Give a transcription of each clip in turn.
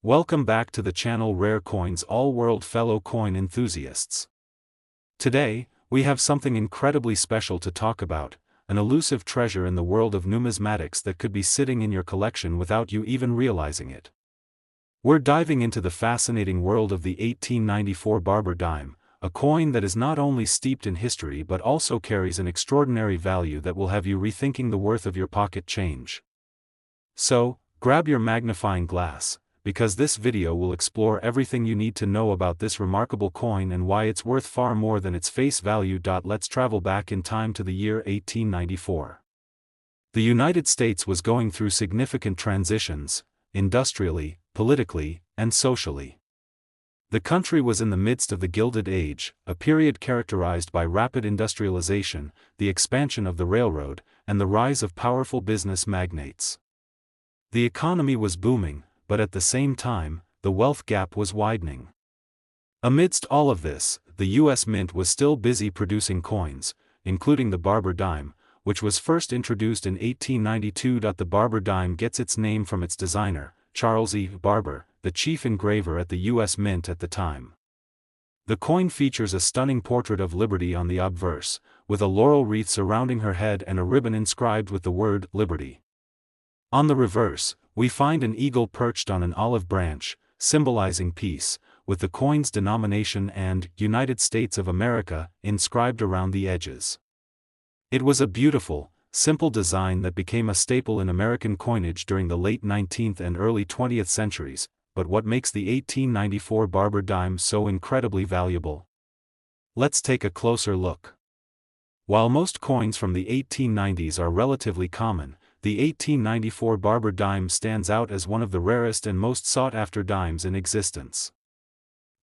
Welcome back to the channel Rare Coins All World fellow coin enthusiasts. Today, we have something incredibly special to talk about, an elusive treasure in the world of numismatics that could be sitting in your collection without you even realizing it. We're diving into the fascinating world of the 1894 Barber dime, a coin that is not only steeped in history but also carries an extraordinary value that will have you rethinking the worth of your pocket change. So, grab your magnifying glass, because this video will explore everything you need to know about this remarkable coin and why it's worth far more than its face value. Let's travel back in time to the year 1894. The United States was going through significant transitions, industrially, politically, and socially. The country was in the midst of the Gilded Age, a period characterized by rapid industrialization, the expansion of the railroad, and the rise of powerful business magnates. The economy was booming, but at the same time, the wealth gap was widening. Amidst all of this, the U.S. Mint was still busy producing coins, including the Barber dime, which was first introduced in 1892. The Barber dime gets its name from its designer, Charles E. Barber, the chief engraver at the U.S. Mint at the time. The coin features a stunning portrait of Liberty on the obverse, with a laurel wreath surrounding her head and a ribbon inscribed with the word Liberty. On the reverse, we find an eagle perched on an olive branch, symbolizing peace, with the coin's denomination and United States of America inscribed around the edges. It was a beautiful, simple design that became a staple in American coinage during the late 19th and early 20th centuries, but what makes the 1894 Barber dime so incredibly valuable? Let's take a closer look. While most coins from the 1890s are relatively common, the 1894 Barber dime stands out as one of the rarest and most sought-after dimes in existence.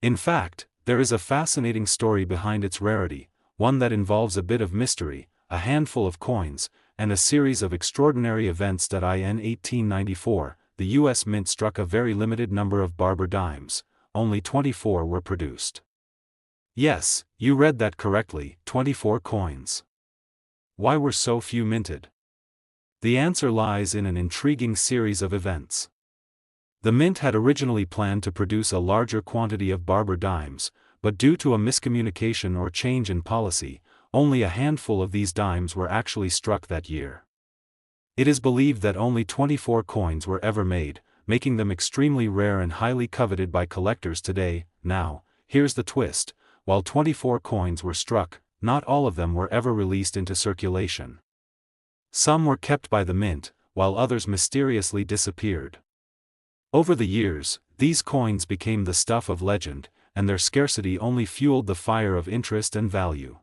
In fact, there is a fascinating story behind its rarity, one that involves a bit of mystery, a handful of coins, and a series of extraordinary events. In 1894, the U.S. Mint struck a very limited number of Barber dimes. Only 24 were produced. Yes, you read that correctly, 24 coins. Why were so few minted? The answer lies in an intriguing series of events. The Mint had originally planned to produce a larger quantity of Barber dimes, but due to a miscommunication or change in policy, only a handful of these dimes were actually struck that year. It is believed that only 24 coins were ever made, making them extremely rare and highly coveted by collectors today. Now, here's the twist: while 24 coins were struck, not all of them were ever released into circulation. Some were kept by the Mint, while others mysteriously disappeared. Over the years, these coins became the stuff of legend, and their scarcity only fueled the fire of interest and value.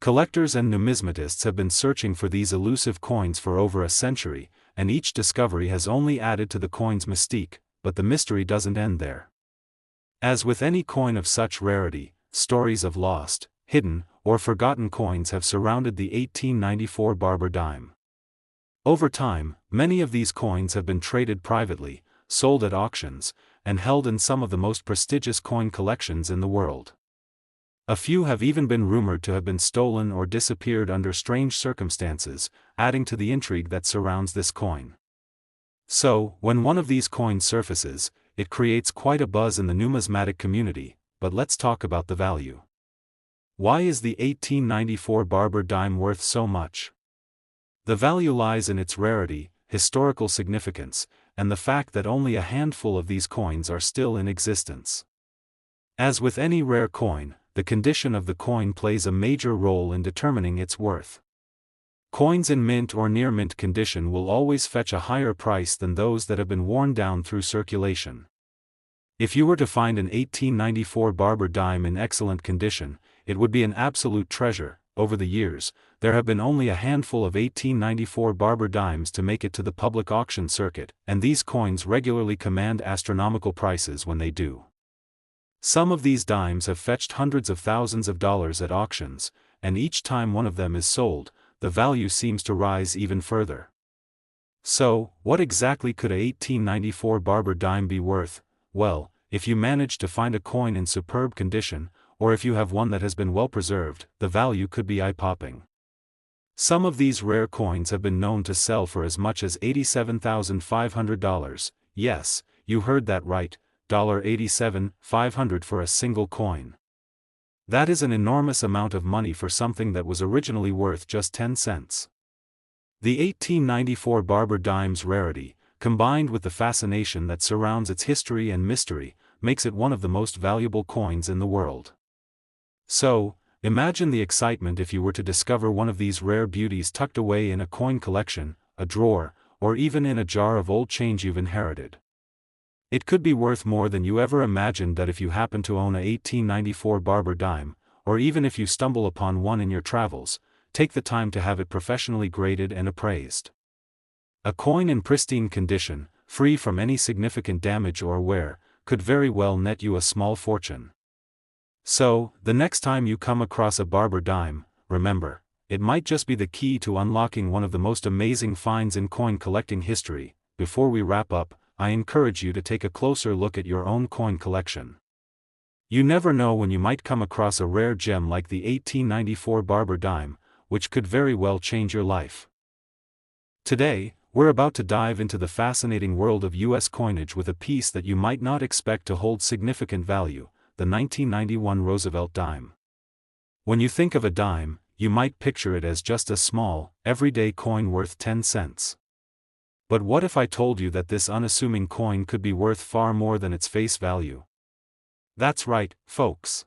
Collectors and numismatists have been searching for these elusive coins for over a century, and each discovery has only added to the coin's mystique, but the mystery doesn't end there. As with any coin of such rarity, stories of lost, hidden, or forgotten coins have surrounded the 1894 Barber dime. Over time, many of these coins have been traded privately, sold at auctions, and held in some of the most prestigious coin collections in the world. A few have even been rumored to have been stolen or disappeared under strange circumstances, adding to the intrigue that surrounds this coin. So, when one of these coins surfaces, it creates quite a buzz in the numismatic community. But let's talk about the value. Why is the 1894 Barber dime worth so much? The value lies in its rarity, historical significance, and the fact that only a handful of these coins are still in existence. As with any rare coin, the condition of the coin plays a major role in determining its worth. Coins in mint or near mint condition will always fetch a higher price than those that have been worn down through circulation. If you were to find an 1894 Barber dime in excellent condition, it would be an absolute treasure. Over the years, there have been only a handful of 1894 Barber dimes to make it to the public auction circuit, and these coins regularly command astronomical prices when they do. Some of these dimes have fetched hundreds of thousands of dollars at auctions, and each time one of them is sold, the value seems to rise even further. So, what exactly could a 1894 Barber dime be worth? Well, if you manage to find a coin in superb condition, or if you have one that has been well preserved, the value could be eye-popping. Some of these rare coins have been known to sell for as much as $87,500. Yes, you heard that right, $87,500 for a single coin. That is an enormous amount of money for something that was originally worth just 10 cents. The 1894 Barber dime's rarity, combined with the fascination that surrounds its history and mystery, makes it one of the most valuable coins in the world. So, imagine the excitement if you were to discover one of these rare beauties tucked away in a coin collection, a drawer, or even in a jar of old change you've inherited. It could be worth more than you ever imagined that if you happen to own a 1894 Barber dime, or even if you stumble upon one in your travels, take the time to have it professionally graded and appraised. A coin in pristine condition, free from any significant damage or wear, could very well net you a small fortune. So, the next time you come across a Barber dime, remember, it might just be the key to unlocking one of the most amazing finds in coin collecting history. Before we wrap up, I encourage you to take a closer look at your own coin collection. You never know when you might come across a rare gem like the 1894 Barber dime, which could very well change your life. Today, we're about to dive into the fascinating world of U.S. coinage with a piece that you might not expect to hold significant value, the 1991 Roosevelt dime. When you think of a dime, you might picture it as just a small, everyday coin worth 10 cents. But what if I told you that this unassuming coin could be worth far more than its face value? That's right, folks.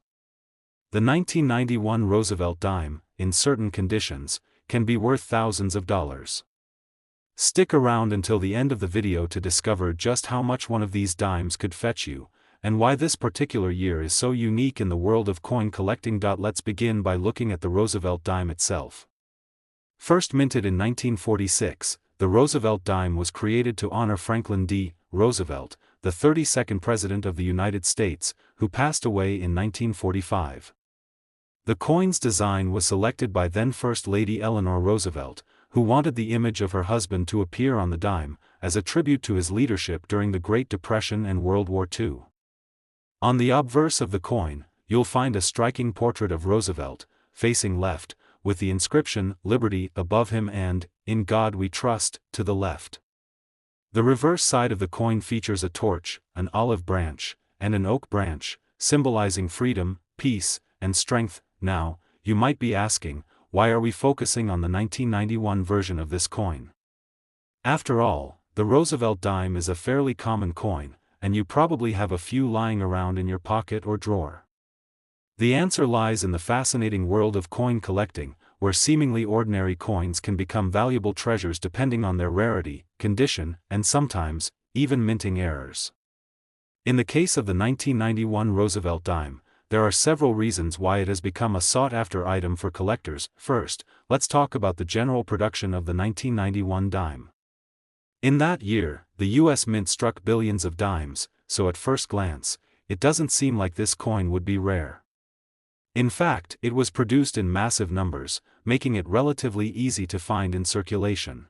The 1991 Roosevelt dime, in certain conditions, can be worth thousands of dollars. Stick around until the end of the video to discover just how much one of these dimes could fetch you, and why this particular year is so unique in the world of coin collecting. Let's begin by looking at the Roosevelt dime itself. First minted in 1946, the Roosevelt dime was created to honor Franklin D. Roosevelt, the 32nd President of the United States, who passed away in 1945. The coin's design was selected by then First Lady Eleanor Roosevelt, who wanted the image of her husband to appear on the dime, as a tribute to his leadership during the Great Depression and World War II. On the obverse of the coin, you'll find a striking portrait of Roosevelt, facing left, with the inscription, Liberty, above him and, In God We Trust, to the left. The reverse side of the coin features a torch, an olive branch, and an oak branch, symbolizing freedom, peace, and strength. Now, you might be asking, why are we focusing on the 1991 version of this coin? After all, the Roosevelt dime is a fairly common coin, and you probably have a few lying around in your pocket or drawer. The answer lies in the fascinating world of coin collecting, where seemingly ordinary coins can become valuable treasures depending on their rarity, condition, and sometimes, even minting errors. In the case of the 1991 Roosevelt dime, there are several reasons why it has become a sought-after item for collectors. First, let's talk about the general production of the 1991 dime. In that year, the U.S. Mint struck billions of dimes, so at first glance, it doesn't seem like this coin would be rare. In fact, it was produced in massive numbers, making it relatively easy to find in circulation.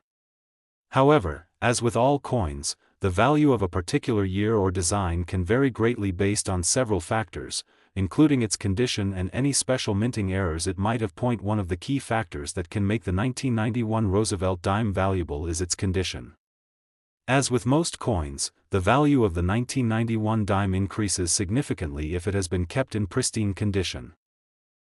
However, as with all coins, the value of a particular year or design can vary greatly based on several factors, including its condition and any special minting errors it might have. One of the key factors that can make the 1991 Roosevelt dime valuable is its condition. As with most coins, the value of the 1991 dime increases significantly if it has been kept in pristine condition.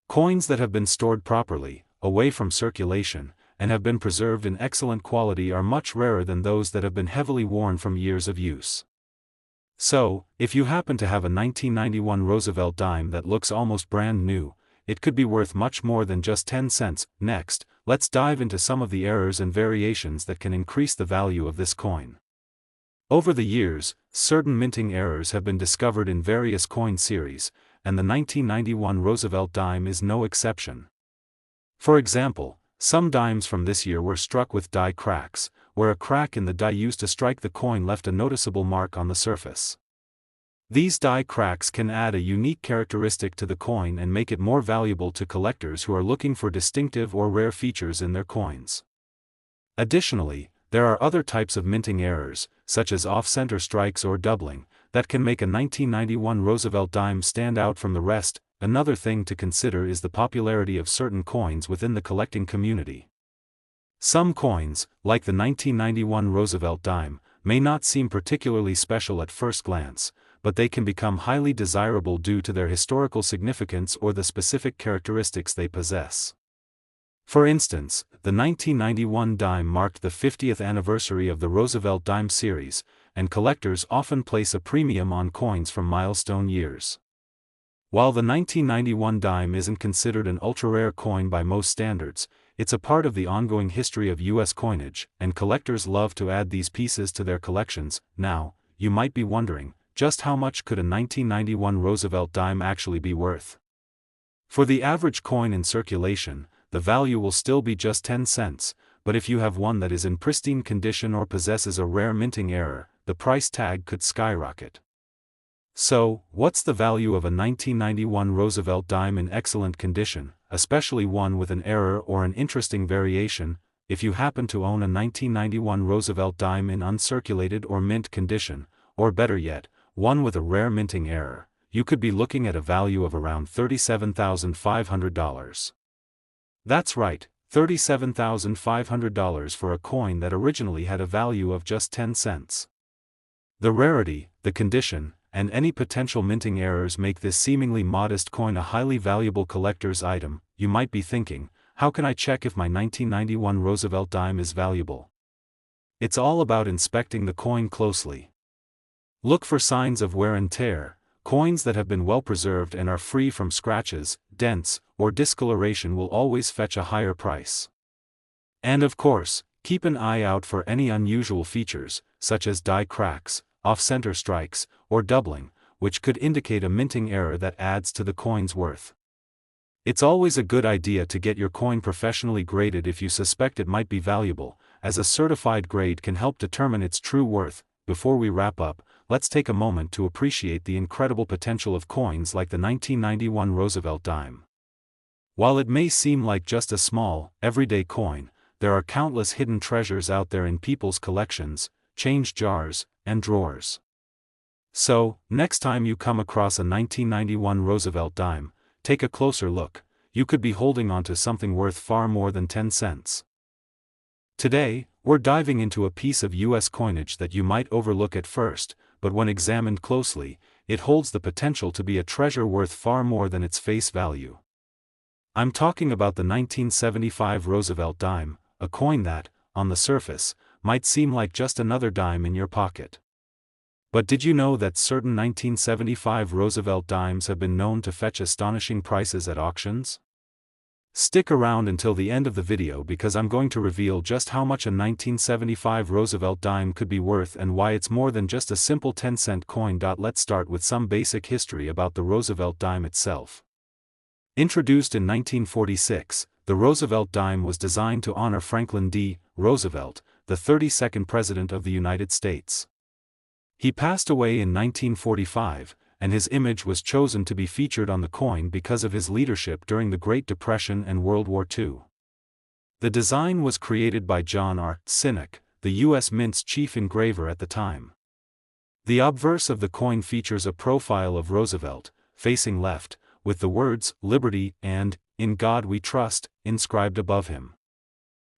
Coins that have been stored properly, away from circulation, and have been preserved in excellent quality are much rarer than those that have been heavily worn from years of use. So, if you happen to have a 1991 Roosevelt dime that looks almost brand new, it could be worth much more than just 10 cents. Next, let's dive into some of the errors and variations that can increase the value of this coin. Over the years, certain minting errors have been discovered in various coin series, and the 1991 Roosevelt dime is no exception. For example, some dimes from this year were struck with die cracks, where a crack in the die used to strike the coin left a noticeable mark on the surface. These die cracks can add a unique characteristic to the coin and make it more valuable to collectors who are looking for distinctive or rare features in their coins. Additionally, there are other types of minting errors, such as off-center strikes or doubling, that can make a 1991 Roosevelt dime stand out from the rest. Another thing to consider is the popularity of certain coins within the collecting community. Some coins, like the 1991 Roosevelt dime, may not seem particularly special at first glance, but they can become highly desirable due to their historical significance or the specific characteristics they possess. For instance, the 1991 dime marked the 50th anniversary of the Roosevelt dime series, and collectors often place a premium on coins from milestone years. While the 1991 dime isn't considered an ultra-rare coin by most standards, it's a part of the ongoing history of U.S. coinage, and collectors love to add these pieces to their collections. Now, you might be wondering, just how much could a 1991 Roosevelt dime actually be worth? For the average coin in circulation, the value will still be just 10 cents, but if you have one that is in pristine condition or possesses a rare minting error, the price tag could skyrocket. So, what's the value of a 1991 Roosevelt dime in excellent condition, especially one with an error or an interesting variation? If you happen to own a 1991 Roosevelt dime in uncirculated or mint condition, or better yet, one with a rare minting error, you could be looking at a value of around $37,500. That's right, $37,500 for a coin that originally had a value of just 10 cents. The rarity, the condition, and any potential minting errors make this seemingly modest coin a highly valuable collector's item. You might be thinking, how can I check if my 1991 Roosevelt dime is valuable? It's all about inspecting the coin closely. Look for signs of wear and tear. Coins that have been well preserved and are free from scratches, dents, or discoloration will always fetch a higher price. And of course, keep an eye out for any unusual features, such as die cracks, off-center strikes, or doubling, which could indicate a minting error that adds to the coin's worth. It's always a good idea to get your coin professionally graded if you suspect it might be valuable, as a certified grade can help determine its true worth. Before we wrap up, let's take a moment to appreciate the incredible potential of coins like the 1991 Roosevelt dime. While it may seem like just a small, everyday coin, there are countless hidden treasures out there in people's collections, change jars, and drawers. So, next time you come across a 1991 Roosevelt dime, take a closer look. You could be holding onto something worth far more than 10 cents. Today, we're diving into a piece of U.S. coinage that you might overlook at first, but when examined closely, it holds the potential to be a treasure worth far more than its face value. I'm talking about the 1975 Roosevelt dime, a coin that, on the surface, might seem like just another dime in your pocket. But did you know that certain 1975 Roosevelt dimes have been known to fetch astonishing prices at auctions? Stick around until the end of the video because I'm going to reveal just how much a 1975 Roosevelt dime could be worth and why it's more than just a simple 10-cent coin. Let's start with some basic history about the Roosevelt dime itself. Introduced in 1946, the Roosevelt dime was designed to honor Franklin D. Roosevelt, the 32nd President of the United States. He passed away in 1945, and his image was chosen to be featured on the coin because of his leadership during the Great Depression and World War II. The design was created by John R. Sinek, the U.S. Mint's chief engraver at the time. The obverse of the coin features a profile of Roosevelt, facing left, with the words, "Liberty" and "In God We Trust," inscribed above him.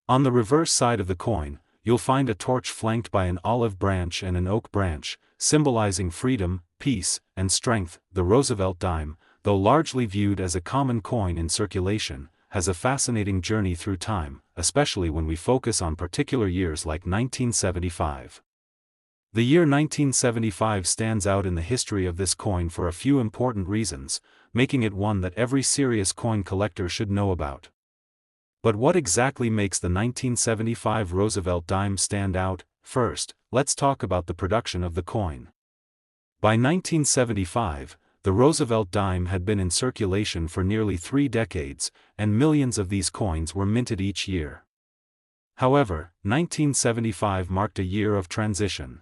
On the reverse side of the coin, you'll find a torch flanked by an olive branch and an oak branch, symbolizing freedom, peace, and strength. The Roosevelt dime, though largely viewed as a common coin in circulation, has a fascinating journey through time, especially when we focus on particular years like 1975. The year 1975 stands out in the history of this coin for a few important reasons, making it one that every serious coin collector should know about. But what exactly makes the 1975 Roosevelt dime stand out? First, let's talk about the production of the coin. By 1975, the Roosevelt dime had been in circulation for nearly 3 decades, and millions of these coins were minted each year. However, 1975 marked a year of transition.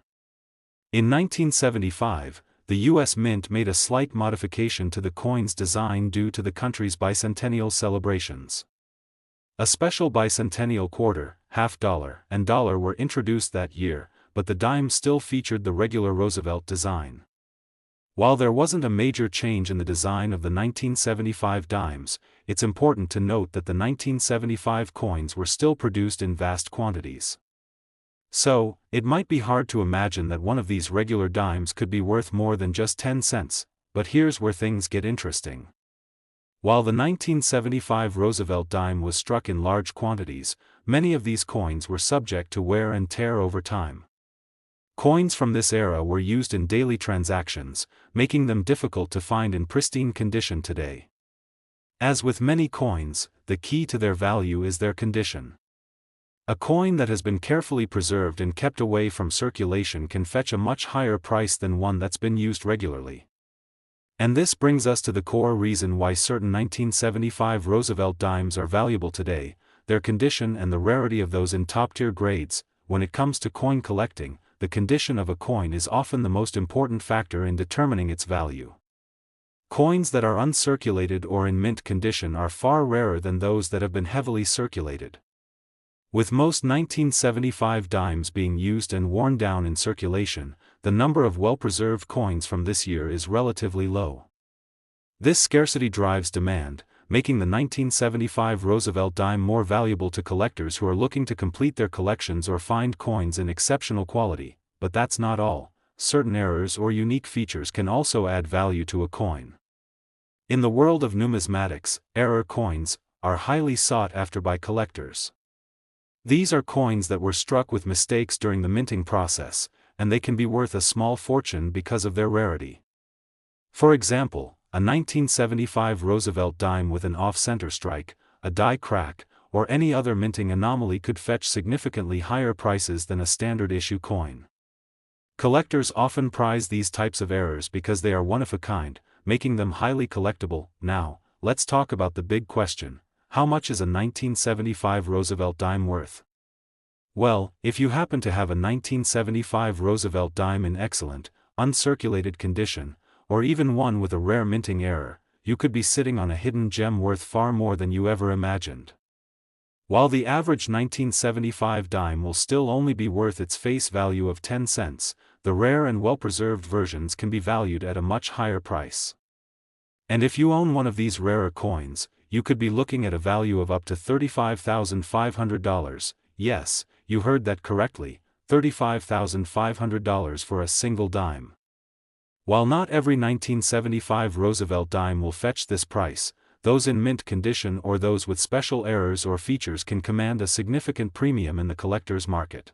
In 1975, the U.S. Mint made a slight modification to the coin's design due to the country's bicentennial celebrations. A special bicentennial quarter, half dollar, and dollar were introduced that year, but the dime still featured the regular Roosevelt design. While there wasn't a major change in the design of the 1975 dimes, it's important to note that the 1975 coins were still produced in vast quantities. So, it might be hard to imagine that one of these regular dimes could be worth more than just 10 cents, but here's where things get interesting. While the 1975 Roosevelt dime was struck in large quantities, many of these coins were subject to wear and tear over time. Coins from this era were used in daily transactions, making them difficult to find in pristine condition today. As with many coins, the key to their value is their condition. A coin that has been carefully preserved and kept away from circulation can fetch a much higher price than one that's been used regularly. And this brings us to the core reason why certain 1975 Roosevelt dimes are valuable today: their condition and the rarity of those in top-tier grades. When it comes to coin collecting, the condition of a coin is often the most important factor in determining its value. Coins that are uncirculated or in mint condition are far rarer than those that have been heavily circulated. With most 1975 dimes being used and worn down in circulation, the number of well-preserved coins from this year is relatively low. This scarcity drives demand, making the 1975 Roosevelt dime more valuable to collectors who are looking to complete their collections or find coins in exceptional quality. But that's not all. Certain errors or unique features can also add value to a coin. In the world of numismatics, error coins are highly sought after by collectors. These are coins that were struck with mistakes during the minting process, and they can be worth a small fortune because of their rarity. For example, a 1975 Roosevelt dime with an off-center strike, a die crack, or any other minting anomaly could fetch significantly higher prices than a standard issue coin. Collectors often prize these types of errors because they are one of a kind, making them highly collectible. Now, let's talk about the big question: how much is a 1975 Roosevelt dime worth? Well, if you happen to have a 1975 Roosevelt dime in excellent, uncirculated condition, or even one with a rare minting error, you could be sitting on a hidden gem worth far more than you ever imagined. While the average 1975 dime will still only be worth its face value of 10 cents, the rare and well-preserved versions can be valued at a much higher price. And if you own one of these rarer coins, you could be looking at a value of up to $35,500, yes, you heard that correctly, $35,500 for a single dime. While not every 1975 Roosevelt dime will fetch this price, those in mint condition or those with special errors or features can command a significant premium in the collector's market.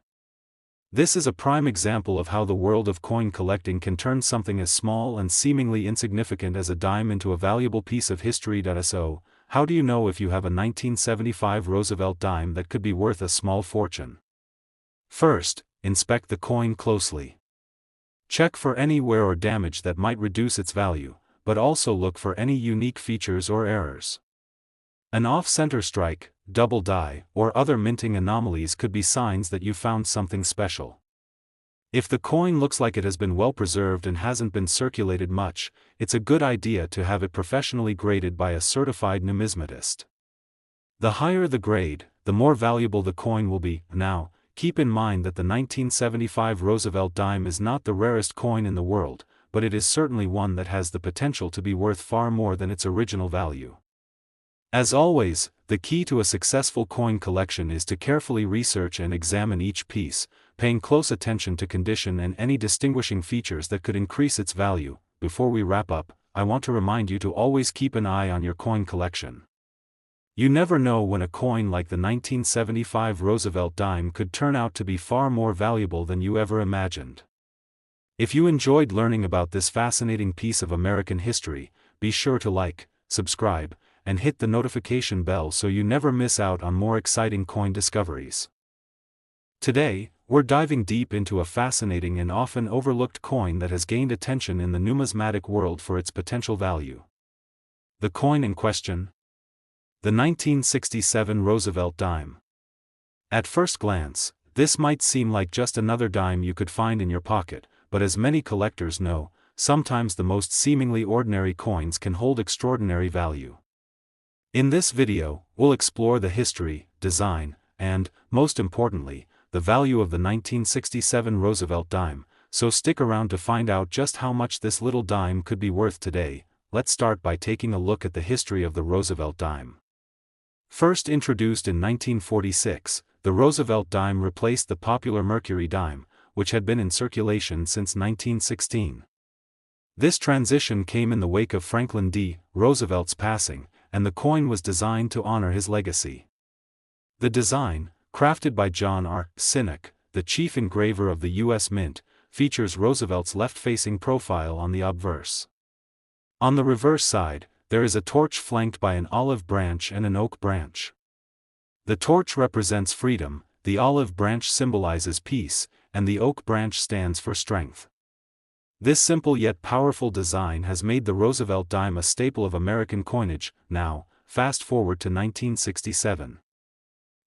This is a prime example of how the world of coin collecting can turn something as small and seemingly insignificant as a dime into a valuable piece of history. So, how do you know if you have a 1975 Roosevelt dime that could be worth a small fortune? First, inspect the coin closely. Check for any wear or damage that might reduce its value, but also look for any unique features or errors. An off-center strike, double die, or other minting anomalies could be signs that you found something special. If the coin looks like it has been well preserved and hasn't been circulated much, it's a good idea to have it professionally graded by a certified numismatist. The higher the grade, the more valuable the coin will be. Now, keep in mind that the 1975 Roosevelt dime is not the rarest coin in the world, but it is certainly one that has the potential to be worth far more than its original value. As always, the key to a successful coin collection is to carefully research and examine each piece, paying close attention to condition and any distinguishing features that could increase its value. Before we wrap up, I want to remind you to always keep an eye on your coin collection. You never know when a coin like the 1975 Roosevelt dime could turn out to be far more valuable than you ever imagined. If you enjoyed learning about this fascinating piece of American history, be sure to like, subscribe, and hit the notification bell so you never miss out on more exciting coin discoveries. Today, we're diving deep into a fascinating and often overlooked coin that has gained attention in the numismatic world for its potential value. The coin in question? The 1967 Roosevelt dime. At first glance, this might seem like just another dime you could find in your pocket, but as many collectors know, sometimes the most seemingly ordinary coins can hold extraordinary value. In this video, we'll explore the history, design, and, most importantly, the value of the 1967 Roosevelt dime, so stick around to find out just how much this little dime could be worth today. Let's start by taking a look at the history of the Roosevelt dime. First introduced in 1946, the Roosevelt dime replaced the popular mercury dime, which had been in circulation since 1916. This transition came in the wake of Franklin D. Roosevelt's passing, and the coin was designed to honor his legacy. The design, crafted by John R. Sinek, the chief engraver of the U.S. Mint, features Roosevelt's left-facing profile on the obverse. On the reverse side, there is a torch flanked by an olive branch and an oak branch. The torch represents freedom, the olive branch symbolizes peace, and the oak branch stands for strength. This simple yet powerful design has made the Roosevelt dime a staple of American coinage. Now, fast forward to 1967.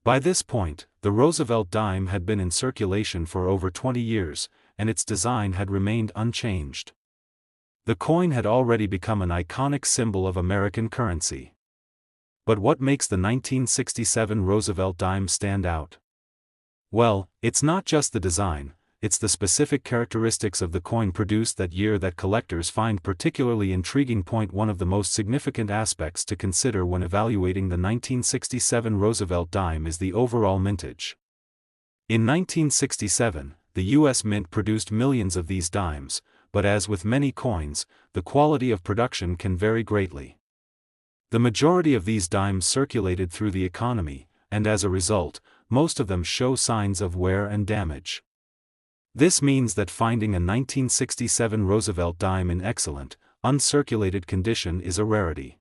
By this point, the Roosevelt dime had been in circulation for over 20 years, and its design had remained unchanged. The coin had already become an iconic symbol of American currency. But what makes the 1967 Roosevelt dime stand out? Well, it's not just the design, it's the specific characteristics of the coin produced that year that collectors find particularly intriguing. One of the most significant aspects to consider when evaluating the 1967 Roosevelt dime is the overall mintage. In 1967, the U.S. Mint produced millions of these dimes, but as with many coins, the quality of production can vary greatly. The majority of these dimes circulated through the economy, and as a result, most of them show signs of wear and damage. This means that finding a 1967 Roosevelt dime in excellent, uncirculated condition is a rarity.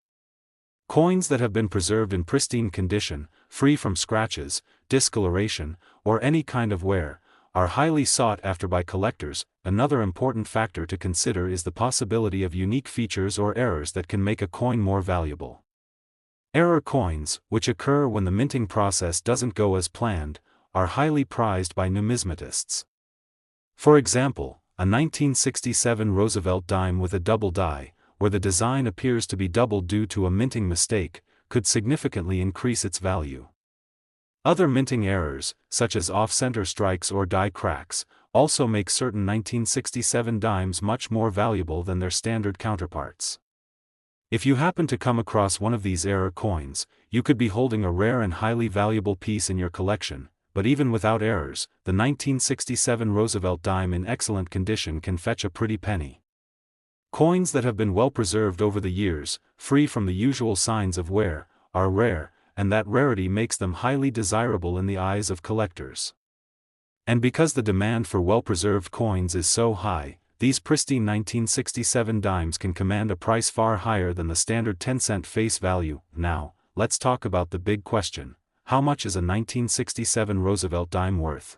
Coins that have been preserved in pristine condition, free from scratches, discoloration, or any kind of wear, are highly sought after by collectors. Another important factor to consider is the possibility of unique features or errors that can make a coin more valuable. Error coins, which occur when the minting process doesn't go as planned, are highly prized by numismatists. For example, a 1967 Roosevelt dime with a double die, where the design appears to be doubled due to a minting mistake, could significantly increase its value. Other minting errors, such as off-center strikes or die cracks, also make certain 1967 dimes much more valuable than their standard counterparts. If you happen to come across one of these error coins, you could be holding a rare and highly valuable piece in your collection. But even without errors, the 1967 Roosevelt dime in excellent condition can fetch a pretty penny. Coins that have been well preserved over the years, free from the usual signs of wear, are rare, and that rarity makes them highly desirable in the eyes of collectors. And because the demand for well-preserved coins is so high, these pristine 1967 dimes can command a price far higher than the standard 10-cent face value. Now, let's talk about the big question. How much is a 1967 Roosevelt dime worth?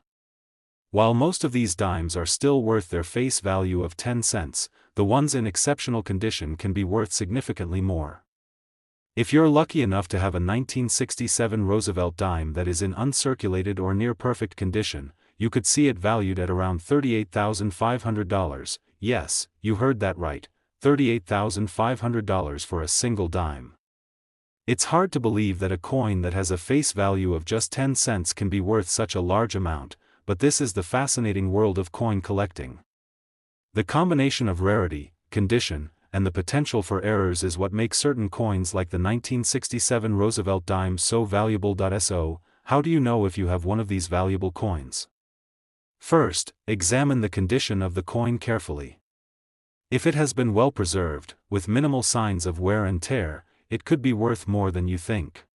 While most of these dimes are still worth their face value of 10 cents, the ones in exceptional condition can be worth significantly more. If you're lucky enough to have a 1967 Roosevelt dime that is in uncirculated or near perfect condition, you could see it valued at around $38,500. Yes, you heard that right, $38,500 for a single dime. It's hard to believe that a coin that has a face value of just 10 cents can be worth such a large amount, but this is the fascinating world of coin collecting. The combination of rarity, condition, and the potential for errors is what makes certain coins like the 1967 Roosevelt dime so valuable. So, how do you know if you have one of these valuable coins? First, examine the condition of the coin carefully. If it has been well preserved, with minimal signs of wear and tear, it could be worth more than you think.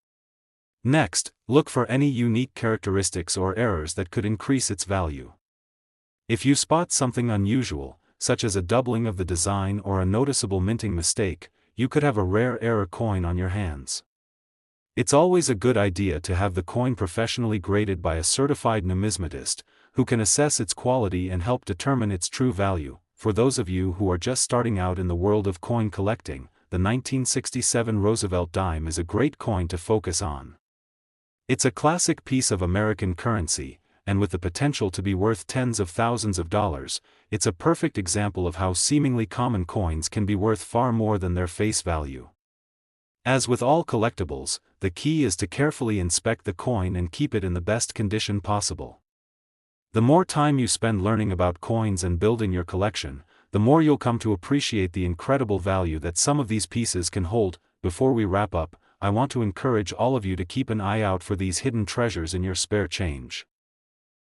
Next, look for any unique characteristics or errors that could increase its value. If you spot something unusual, such as a doubling of the design or a noticeable minting mistake, you could have a rare error coin on your hands. It's always a good idea to have the coin professionally graded by a certified numismatist, who can assess its quality and help determine its true value. For those of you who are just starting out in the world of coin collecting, the 1967 Roosevelt dime is a great coin to focus on. It's a classic piece of American currency, and with the potential to be worth tens of thousands of dollars, it's a perfect example of how seemingly common coins can be worth far more than their face value. As with all collectibles, the key is to carefully inspect the coin and keep it in the best condition possible. The more time you spend learning about coins and building your collection, the more you'll come to appreciate the incredible value that some of these pieces can hold. Before we wrap up, I want to encourage all of you to keep an eye out for these hidden treasures in your spare change.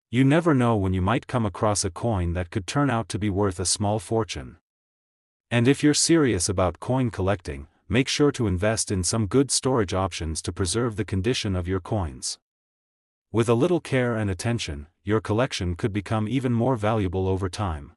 You never know when you might come across a coin that could turn out to be worth a small fortune. And if you're serious about coin collecting, make sure to invest in some good storage options to preserve the condition of your coins. With a little care and attention, your collection could become even more valuable over time.